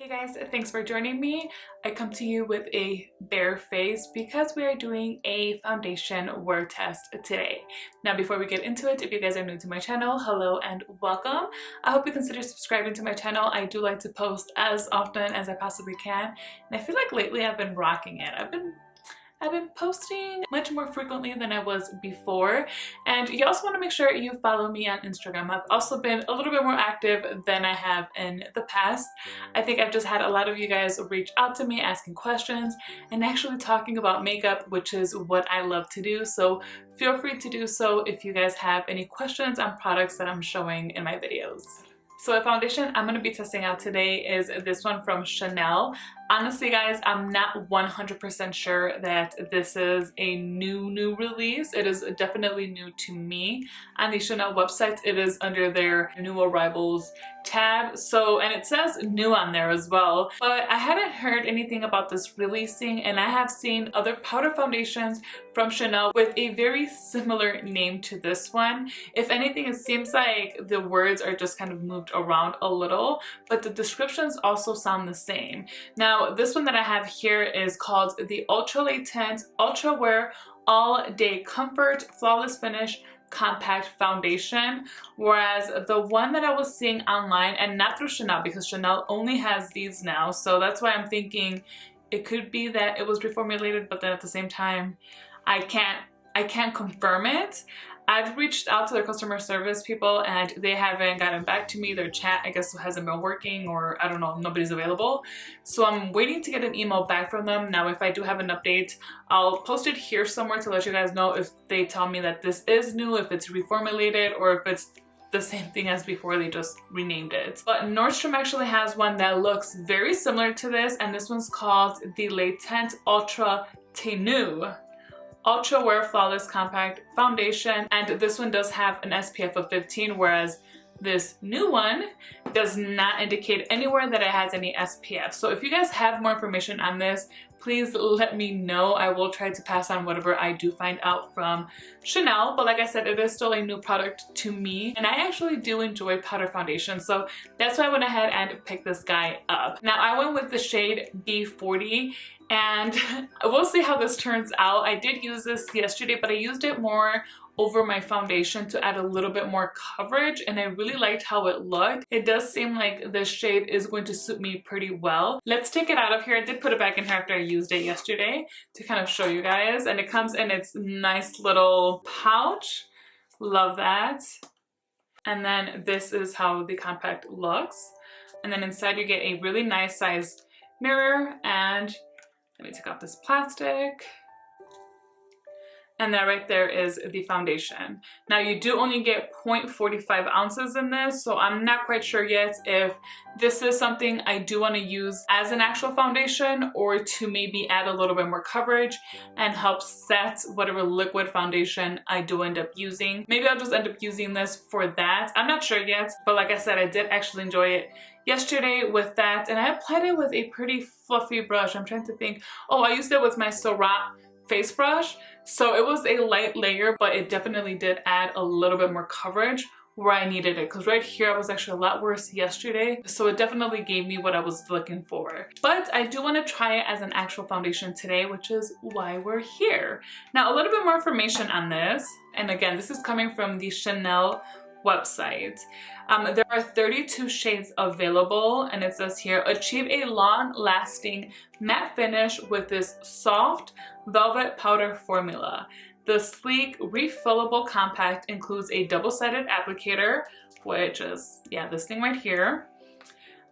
Hey guys, thanks for joining me. I come to you with a bare face because we are doing a foundation wear test today. Now before we get into it, if you guys are new to my channel, hello and welcome. I hope you consider subscribing to my channel. I do like to post as often as I possibly can, and I feel like lately I've been rocking it. I've been posting much more frequently than I was before, and you also want to make sure you follow me on Instagram. I've also been a little bit more active than I have in the past. I think I've just had a lot of you guys reach out to me asking questions and actually talking about makeup, which is what I love to do, so feel free to do so if you guys have any questions on products that I'm showing in my videos. So the foundation I'm going to be testing out today is this one from Chanel. Honestly guys, I'm not 100% sure that this is a new release. It is definitely new to me. On the Chanel website, it is under their new arrivals tab. So, and it says new on there as well. But I hadn't heard anything about this releasing, and I have seen other powder foundations from Chanel with a very similar name to this one. If anything, it seems like the words are just kind of moved around a little, but the descriptions also sound the same. Now, this one that I have here is called the Teint ULTRAWEAR All Day Comfort Flawless Finish Compact Foundation, whereas the one that I was seeing online, and not through Chanel because Chanel only has these now, so that's why I'm thinking it could be that it was reformulated, but then at the same time I can't confirm it. I've reached out to their customer service people and they haven't gotten back to me. Their chat, I guess, hasn't been working, or I don't know, nobody's available. So I'm waiting to get an email back from them. Now, if I do have an update, I'll post it here somewhere to let you guys know if they tell me that this is new, if it's reformulated, or if it's the same thing as before, they just renamed it. But Nordstrom actually has one that looks very similar to this, and this one's called the Teint Ultra Nude ULTRAWEAR Flawless Compact Foundation, and this one does have an SPF of 15, whereas this new one does not indicate anywhere that it has any SPF. So if you guys have more information on this, please let me know. I will try to pass on whatever I do find out from Chanel, but like I said, it is still a new product to me, and I actually do enjoy powder foundation, so that's why I went ahead and picked this guy up. Now, I went with the shade B40, and we'll see how this turns out. I did use this yesterday, but I used it more over my foundation to add a little bit more coverage, and I really liked how it looked. It does seem like this shade is going to suit me pretty well. Let's take it out of here. I did put it back in here after I used it yesterday to kind of show you guys, and it comes in its nice little pouch. Love that. And then this is how the compact looks, and then inside you get a really nice sized mirror, and let me take off this plastic. And that right there is the foundation. Now, you do only get 0.45 ounces in this, so I'm not quite sure yet if this is something I do want to use as an actual foundation, or to maybe add a little bit more coverage and help set whatever liquid foundation I do end up using. Maybe I'll just end up using this for that. I'm not sure yet, but like I said, I did actually enjoy it yesterday with that, and I applied it with a pretty fluffy brush. I'm trying to think. Oh, I used it with my Surratt face brush, so it was a light layer, but it definitely did add a little bit more coverage where I needed it, because right here I was actually a lot worse yesterday, so it definitely gave me what I was looking for. But I do want to try it as an actual foundation today, which is why we're here. Now, a little bit more information on this, and again, this is coming from the Chanel website. There are 32 shades available, and it says here, achieve a long-lasting matte finish with this soft velvet powder formula. The sleek, refillable compact includes a double-sided applicator, which is, yeah, this thing right here,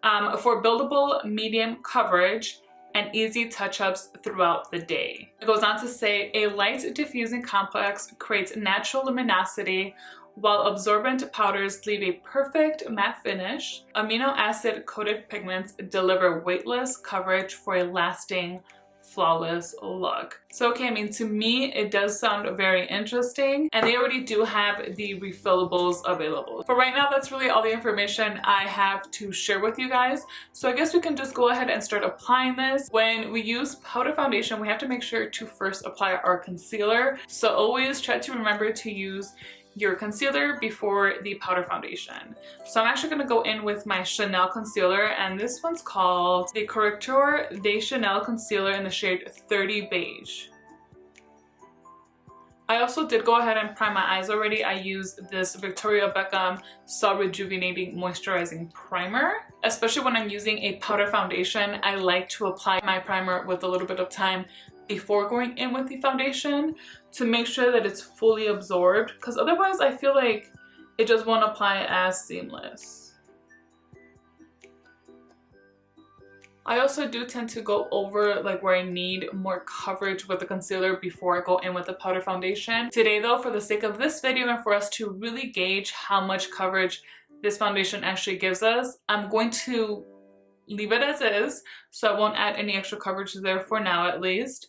for buildable medium coverage and easy touch-ups throughout the day. It goes on to say, a light diffusing complex creates natural luminosity, while absorbent powders leave a perfect matte finish. Amino acid coated pigments deliver weightless coverage for a lasting, flawless look. So okay, I mean, to me it does sound very interesting, and they already do have the refillables available. For right now, that's really all the information I have to share with you guys, so I guess we can just go ahead and start applying this. When we use powder foundation, we have to make sure to first apply our concealer, so always try to remember to use your concealer before the powder foundation. So I'm actually going to go in with my Chanel concealer, and this one's called the Correcteur de Chanel Concealer in the shade 30 Beige. I also did go ahead and prime my eyes already. I used this Victoria Beckham Sol Rejuvenating Moisturizing Primer. Especially when I'm using a powder foundation, I like to apply my primer with a little bit of time before going in with the foundation to make sure that it's fully absorbed, because otherwise I feel like it just won't apply as seamless. I also do tend to go over like where I need more coverage with the concealer before I go in with the powder foundation. Today though, for the sake of this video and for us to really gauge how much coverage this foundation actually gives us, I'm going to leave it as is, so I won't add any extra coverage there for now at least,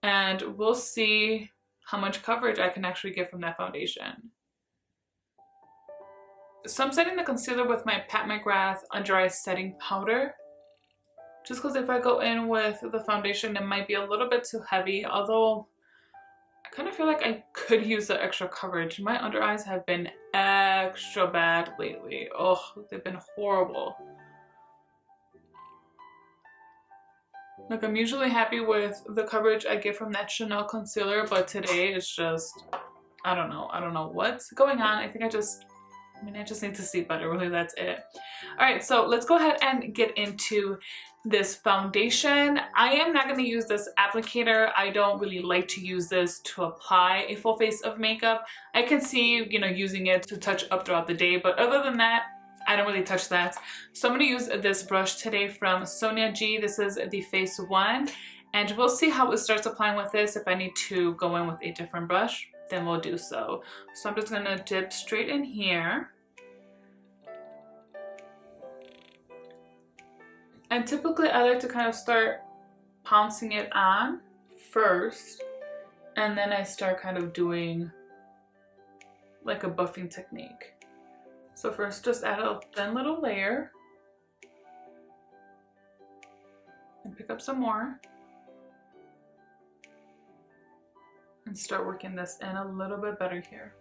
and we'll see how much coverage I can actually get from that foundation. So I'm setting the concealer with my Pat McGrath Under Eye Setting Powder, just because if I go in with the foundation it might be a little bit too heavy, although I kind of feel like I could use the extra coverage. My under eyes have been extra bad lately. Oh, they've been horrible. Like, I'm usually happy with the coverage I get from that Chanel concealer, but today it's just, I don't know what's going on. I think I just need to see better, really, that's it. All right, so let's go ahead and get into this foundation. I am not going to use this applicator. I don't really like to use this to apply a full face of makeup. I can see, you know, using it to touch up throughout the day, but other than that, I don't really touch that. So I'm going to use this brush today from Sonia G. This is the Face 1, and we'll see how it starts applying with this. If I need to go in with a different brush, then we'll do so. So I'm just going to dip straight in here. And typically I like to kind of start pouncing it on first, and then I start kind of doing like a buffing technique. So first just add a thin little layer and pick up some more and start working this in a little bit better here.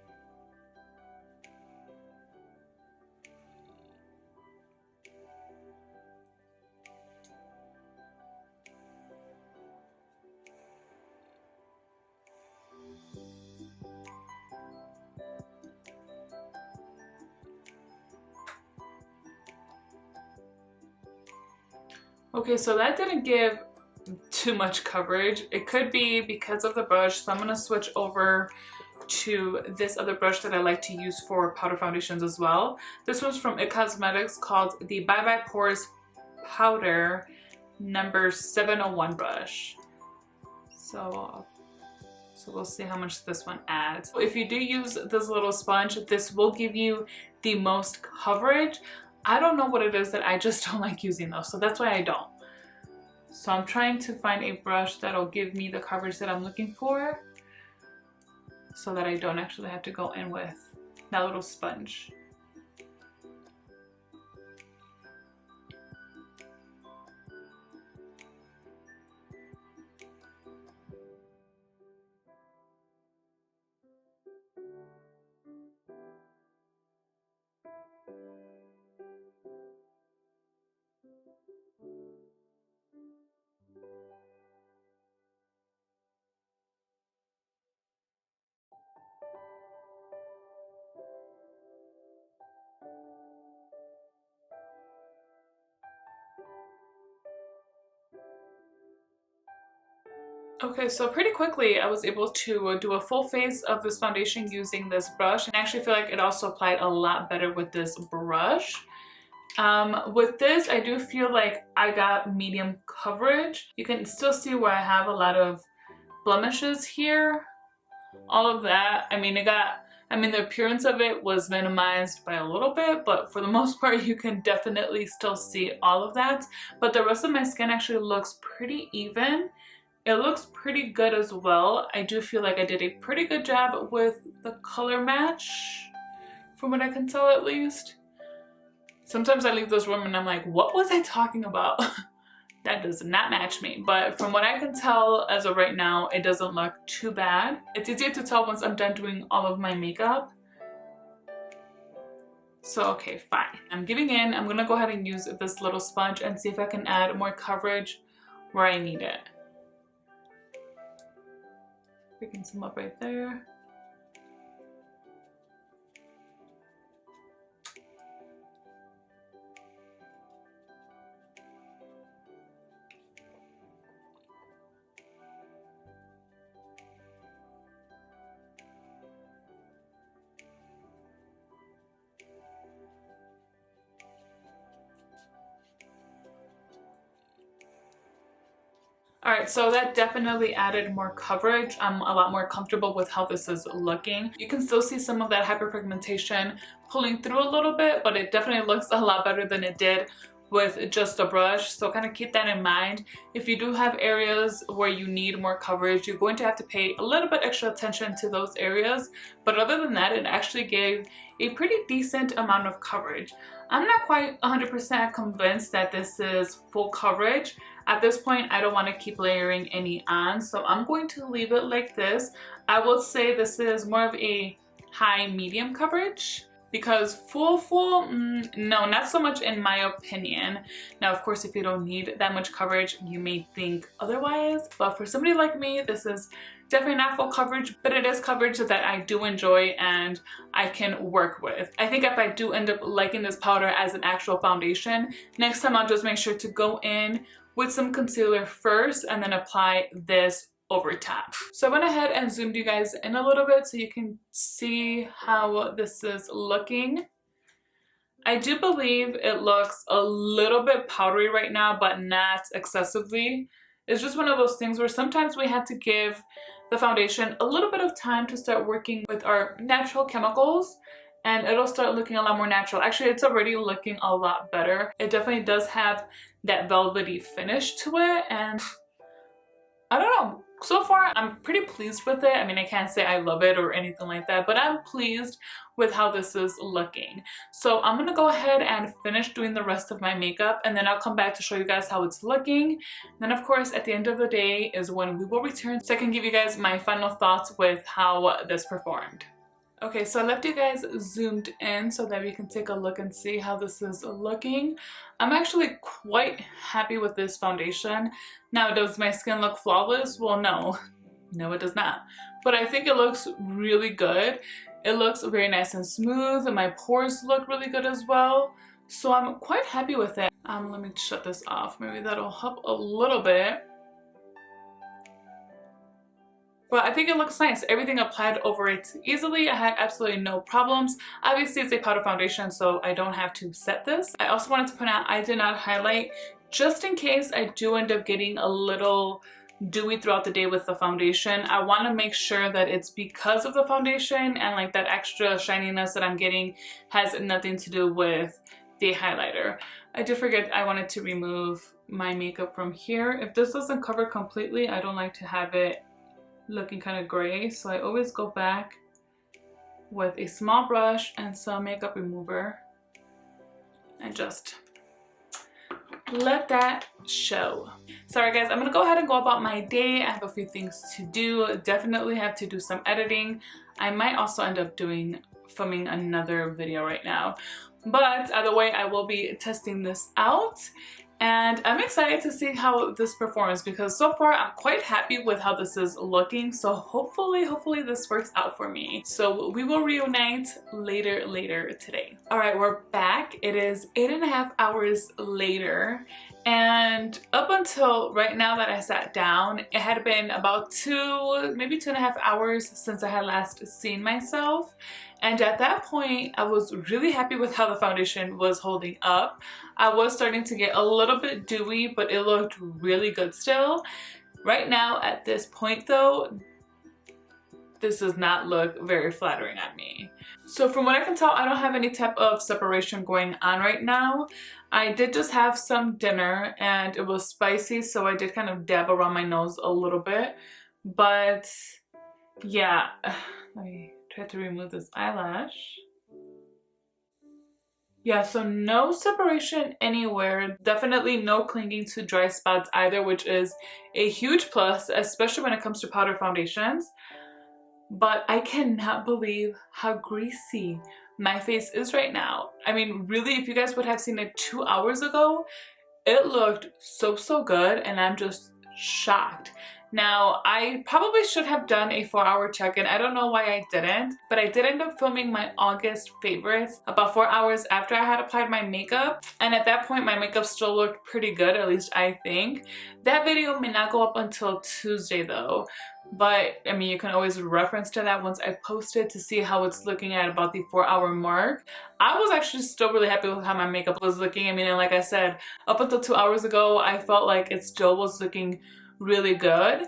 Okay, so that didn't give too much coverage. It could be because of the brush, so I'm going to switch over to this other brush that I like to use for powder foundations as well. This one's from IT Cosmetics, called the Bye Bye Pores Powder number 701 brush. So we'll see how much this one adds. If you do use this little sponge, this will give you the most coverage. I don't know what it is that I just don't like using those, so that's why I don't. So I'm trying to find a brush that'll give me the coverage that I'm looking for, so that I don't actually have to go in with that little sponge. Okay, so pretty quickly I was able to do a full face of this foundation using this brush, and I actually feel like it also applied a lot better with this brush. With this, I do feel like I got medium coverage. You can still see where I have a lot of blemishes here. All of that, I mean, the appearance of it was minimized by a little bit, but for the most part, you can definitely still see all of that. But the rest of my skin actually looks pretty even. It looks pretty good as well. I do feel like I did a pretty good job with the color match, from what I can tell at least. Sometimes I leave this room and I'm like, what was I talking about? That does not match me. But from what I can tell as of right now, it doesn't look too bad. It's easier to tell once I'm done doing all of my makeup. So okay, fine. I'm giving in. I'm gonna go ahead and use this little sponge and see if I can add more coverage where I need it. Picking some up right there. Alright, so that definitely added more coverage. I'm a lot more comfortable with how this is looking. You can still see some of that hyperpigmentation pulling through a little bit, but it definitely looks a lot better than it did with just a brush. So kind of keep that in mind. If you do have areas where you need more coverage, you're going to have to pay a little bit extra attention to those areas. But other than that, it actually gave a pretty decent amount of coverage. I'm not quite 100% convinced that this is full coverage. At this point, I don't want to keep layering any on, so I'm going to leave it like this. I will say this is more of a high medium coverage, because full, no, not so much in my opinion. Now, of course, if you don't need that much coverage, you may think otherwise, but for somebody like me, this is definitely not full coverage, but it is coverage that I do enjoy and I can work with. I think if I do end up liking this powder as an actual foundation, next time I'll just make sure to go in with some concealer first and then apply this over top. So I went ahead and zoomed you guys in a little bit so you can see how this is looking. I do believe it looks a little bit powdery right now, but not excessively. It's just one of those things where sometimes we have to give the foundation a little bit of time to start working with our natural chemicals, and it'll start looking a lot more natural. Actually, it's already looking a lot better. It definitely does have that velvety finish to it, and I don't know. So far, I'm pretty pleased with it. I mean, I can't say I love it or anything like that, but I'm pleased with how this is looking. So I'm gonna go ahead and finish doing the rest of my makeup, and then I'll come back to show you guys how it's looking. And then of course, at the end of the day is when we will return so I can give you guys my final thoughts with how this performed. Okay, so I left you guys zoomed in so that we can take a look and see how this is looking. I'm actually quite happy with this foundation. Now, does my skin look flawless? Well, no. No, it does not. But I think it looks really good. It looks very nice and smooth, and my pores look really good as well. So I'm quite happy with it. Let me shut this off. Maybe that'll help a little bit. But I think it looks nice. Everything applied over it easily. I had absolutely no problems. Obviously, it's a powder foundation, so I don't have to set this. I also wanted to point out I did not highlight, just in case I do end up getting a little dewy throughout the day with the foundation. I want to make sure that it's because of the foundation, and like that extra shininess that I'm getting has nothing to do with the highlighter. I did forget I wanted to remove my makeup from here. If this doesn't cover completely, I don't like to have it looking kind of gray, so I always go back with a small brush and some makeup remover and just let that show. Sorry guys, I'm gonna go ahead and go about my day. I have a few things to do. Definitely have to do some editing. I might also end up filming another video right now, but either way, I will be testing this out. And I'm excited to see how this performs, because so far I'm quite happy with how this is looking. So hopefully this works out for me. So we will reunite later today. All right, we're back. It is 8.5 hours later. And up until right now that I sat down, it had been about maybe 2.5 hours since I had last seen myself. And at that point, I was really happy with how the foundation was holding up. I was starting to get a little bit dewy, but it looked really good still. Right now, at this point though, this does not look very flattering on me. So from what I can tell, I don't have any type of separation going on right now. I did just have some dinner and it was spicy, so I did kind of dab around my nose a little bit. But yeah, let me try to remove this eyelash. Yeah, so no separation anywhere. Definitely no clinging to dry spots either, which is a huge plus, especially when it comes to powder foundations. But I cannot believe how greasy my face is right now. I mean, really, if you guys would have seen it 2 hours ago, it looked so good, and I'm just shocked. Now, I probably should have done a 4-hour check-in. I don't know why I didn't, but I did end up filming my August favorites about 4 hours after I had applied my makeup. And at that point, my makeup still looked pretty good, at least I think. That video may not go up until Tuesday though. But I mean, you can always reference to that once I post it to see how it's looking at about the 4-hour mark. I was actually still really happy with how my makeup was looking. I mean, and like I said, up until 2 hours ago, I felt like it still was looking really good.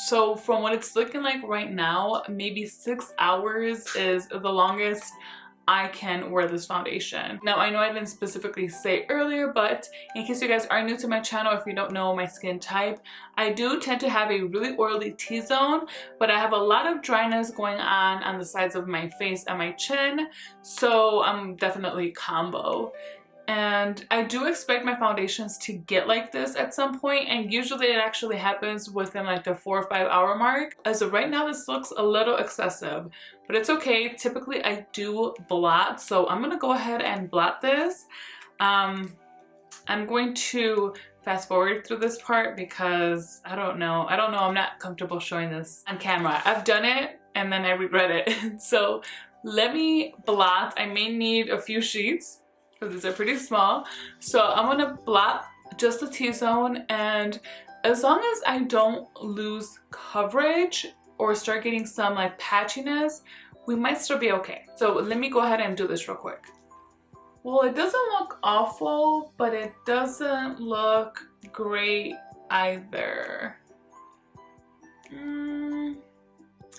So from what it's looking like right now, maybe 6 hours is the longest I can wear this foundation. Now, I know I didn't specifically say earlier, but in case you guys are new to my channel, if you don't know my skin type, I do tend to have a really oily T-zone, but I have a lot of dryness going on the sides of my face and my chin, so I'm definitely combo. And I do expect my foundations to get like this at some point, and usually it actually happens within like the 4 or 5 hour mark. As of right now, this looks a little excessive, but it's okay. Typically I do blot, so I'm gonna go ahead and blot this. I'm going to fast forward through this part because I don't know, I'm not comfortable showing this on camera. I've done it and then I regret it. So let me blot. I may need a few sheets because these are pretty small. So I'm gonna blot just the T-zone, and as long as I don't lose coverage or start getting some like patchiness, we might still be okay. So let me go ahead and do this real quick. Well, it doesn't look awful, but it doesn't look great either.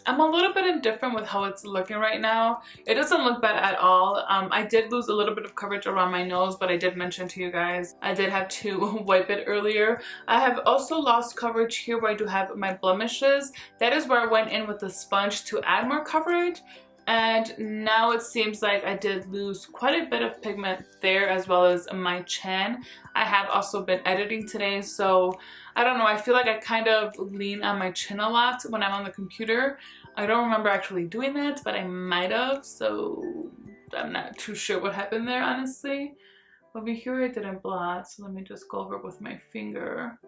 I'm a little bit indifferent with how it's looking right now. It doesn't look bad at all. I did lose a little bit of coverage around my nose, but I did mention to you guys I did have to wipe it earlier. I have also lost coverage here where I do have my blemishes. That is where I went in with the sponge to add more coverage. And now it seems like I did lose quite a bit of pigment there, as well as my chin. I have also been editing today, so I don't know, I feel like I kind of lean on my chin a lot when I'm on the computer. I don't remember actually doing that, but I might have, so I'm not too sure what happened there, honestly. Over here I didn't blot, so let me just go over it with my finger.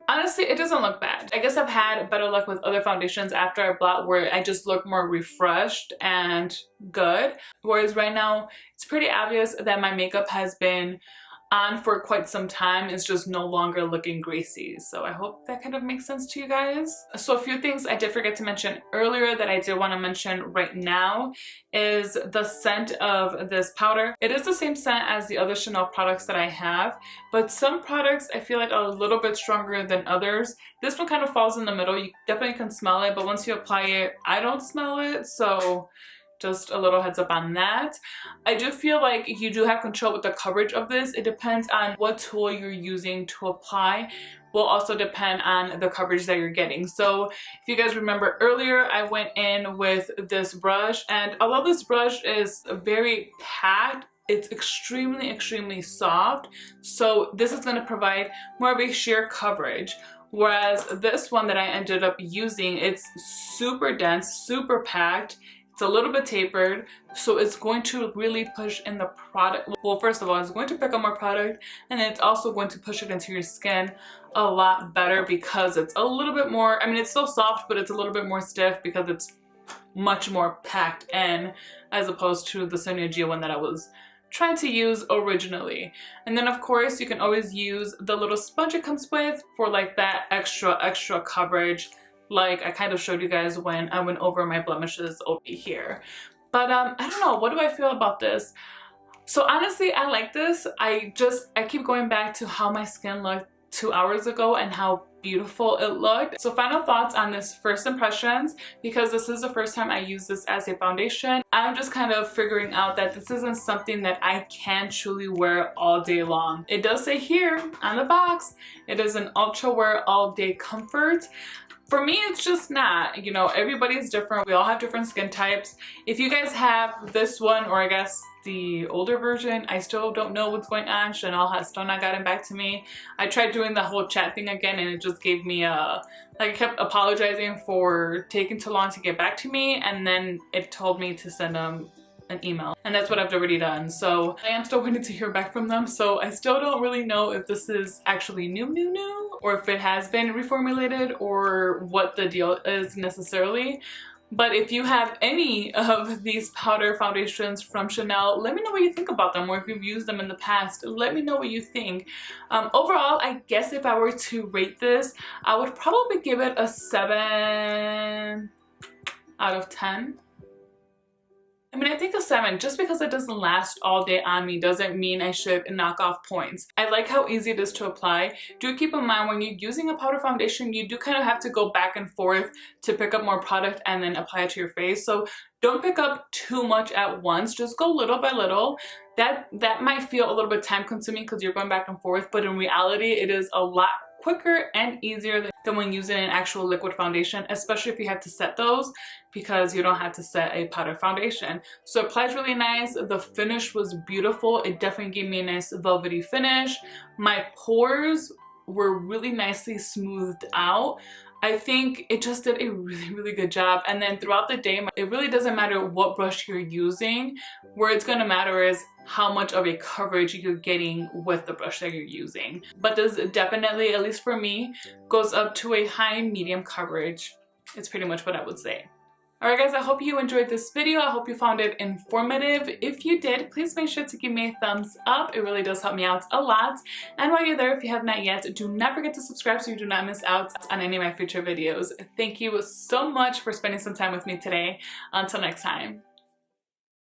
Honestly, it doesn't look bad. I guess I've had better luck with other foundations after I blot where I just look more refreshed and good. Whereas right now, it's pretty obvious that my makeup has been on for quite some time. It's just no longer looking greasy. So I hope that kind of makes sense to you guys. So a few things I did forget to mention earlier that I did want to mention right now is the scent of this powder. It is the same scent as the other Chanel products that I have, but some products I feel like are a little bit stronger than others. This one kind of falls in the middle. You definitely can smell it, but once you apply it, I don't smell it. So just a little heads up on that. I do feel like you do have control with the coverage of this. It depends on what tool you're using to apply. Will also depend on the coverage that you're getting. So if you guys remember earlier, I went in with this brush, and although this brush is very packed, it's extremely soft. So this is going to provide more of a sheer coverage. Whereas this one that I ended up using, it's super dense, super packed. It's a little bit tapered, so it's going to really push in the product. Well, first of all, it's going to pick up more product, and then it's also going to push it into your skin a lot better because it's a little bit more, I mean, it's still soft, but it's a little bit more stiff because it's much more packed in, as opposed to the Sonia Gia one that I was trying to use originally. And then of course, you can always use the little sponge it comes with for like that extra coverage, like I kind of showed you guys when I went over my blemishes over here. But I don't know, what do I feel about this? So honestly, I like this. I keep going back to how my skin looked 2 hours ago and how beautiful it looked. So final thoughts on this first impressions, because this is the first time I use this as a foundation. I'm just kind of figuring out that this isn't something that I can truly wear all day long. It does say here on the box, it is an ultra wear all day comfort. For me, it's just not. You know, everybody's different. We all have different skin types. If you guys have this one, or I guess the older version, I still don't know what's going on. Chanel has still not gotten back to me. I tried doing the whole chat thing again and it just just gave me a, like, it kept apologizing for taking too long to get back to me, and then it told me to send them an email, and that's what I've already done. So I am still waiting to hear back from them, so I still don't really know if this is actually new, or if it has been reformulated, or what the deal is necessarily. But if you have any of these powder foundations from Chanel, let me know what you think about them, or if you've used them in the past, let me know what you think. Overall, I guess if I were to rate this, I would probably give it a 7 out of 10. I mean, I think a 7, just because it doesn't last all day on me doesn't mean I should knock off points. I like how easy it is to apply. Do keep in mind when you're using a powder foundation, you do kind of have to go back and forth to pick up more product and then apply it to your face. So don't pick up too much at once, just go little by little. That might feel a little bit time consuming because you're going back and forth, but in reality, it is a lot quicker and easier than when using an actual liquid foundation, especially if you have to set those, because you don't have to set a powder foundation. So it applies really nice. The finish was beautiful. It definitely gave me a nice velvety finish. My pores were really nicely smoothed out. I think it just did a really good job. And then throughout the day, it really doesn't matter what brush you're using. Where it's going to matter is how much of a coverage you're getting with the brush that you're using. But this definitely, at least for me, goes up to a high medium coverage. It's pretty much what I would say. Alright guys, I hope you enjoyed this video. I hope you found it informative. If you did, please make sure to give me a thumbs up. It really does help me out a lot. And while you're there, if you have not yet, do not forget to subscribe so you do not miss out on any of my future videos. Thank you so much for spending some time with me today. Until next time.